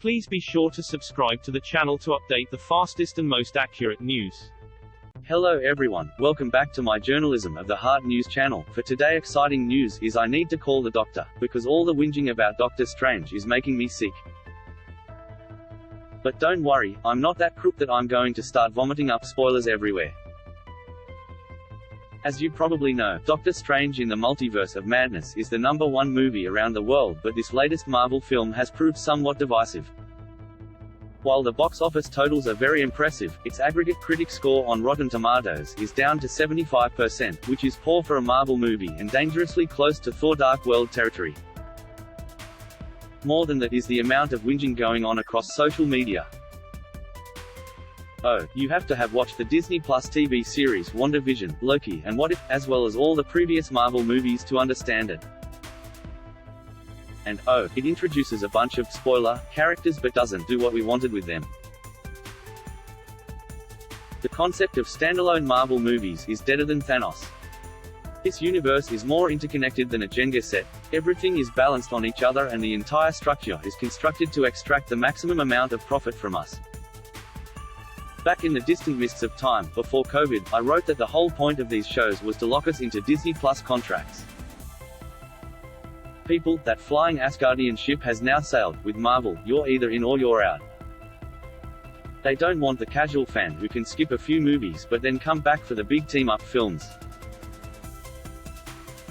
Please be sure to subscribe to the channel to update the fastest and most accurate news. Hello everyone, welcome back to my Journalism of the Heart news channel. For today exciting news is I need to call the doctor, because all the whinging about Doctor Strange is making me sick. But don't worry, I'm not that crook that I'm going to start vomiting up spoilers everywhere. As you probably know, Doctor Strange in the Multiverse of Madness is the #1 movie around the world, but this latest Marvel film has proved somewhat divisive. While the box office totals are very impressive, its aggregate critic score on Rotten Tomatoes is down to 75%, which is poor for a Marvel movie and dangerously close to Thor: Dark World territory. More than that is the amount of whinging going on across social media. Oh, you have to have watched the Disney Plus TV series WandaVision, Loki, and What If, as well as all the previous Marvel movies to understand it. And, oh, it introduces a bunch of spoiler characters but doesn't do what we wanted with them. The concept of standalone Marvel movies is deader than Thanos. This universe is more interconnected than a Jenga set, everything is balanced on each other and the entire structure is constructed to extract the maximum amount of profit from us. Back in the distant mists of time, before COVID, I wrote that the whole point of these shows was to lock us into Disney Plus contracts. People, that flying Asgardian ship has now sailed. With Marvel, you're either in or you're out. They don't want the casual fan who can skip a few movies but then come back for the big team-up films.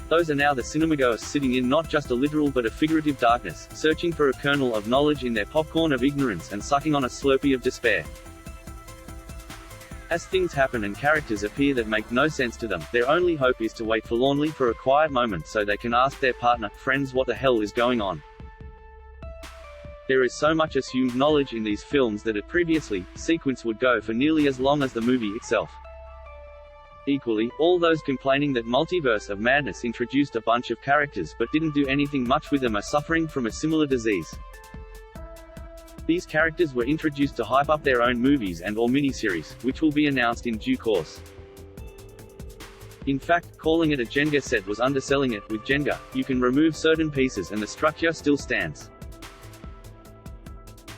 Those are now the cinemagoers sitting in not just a literal but a figurative darkness, searching for a kernel of knowledge in their popcorn of ignorance and sucking on a Slurpee of despair. As things happen and characters appear that make no sense to them, their only hope is to wait forlornly for a quiet moment so they can ask their partner, friends, what the hell is going on. There is so much assumed knowledge in these films that a previously sequence would go for nearly as long as the movie itself. Equally, all those complaining that Multiverse of Madness introduced a bunch of characters but didn't do anything much with them are suffering from a similar disease. These characters were introduced to hype up their own movies and/or miniseries, which will be announced in due course. In fact, calling it a Jenga set was underselling it. With Jenga, you can remove certain pieces and the structure still stands.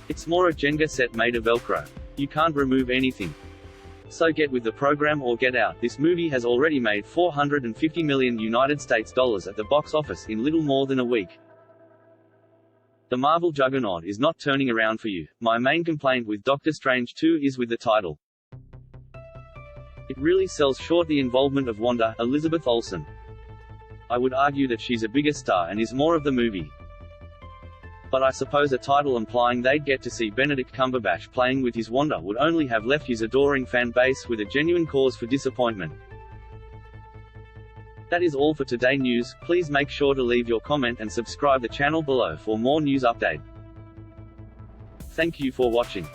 It's more a Jenga set made of Velcro. You can't remove anything. So get with the program or get out. This movie has already made $450 million at the box office in little more than a week. The Marvel juggernaut is not turning around for you. My main complaint with Doctor Strange 2 is with the title. It really sells short the involvement of Wanda, Elizabeth Olsen. I would argue that she's a bigger star and is more of the movie. But I suppose a title implying they'd get to see Benedict Cumberbatch playing with his Wanda would only have left his adoring fan base with a genuine cause for disappointment. That is all for today news. Please make sure to leave your comment and subscribe the channel below for more news update. Thank you for watching.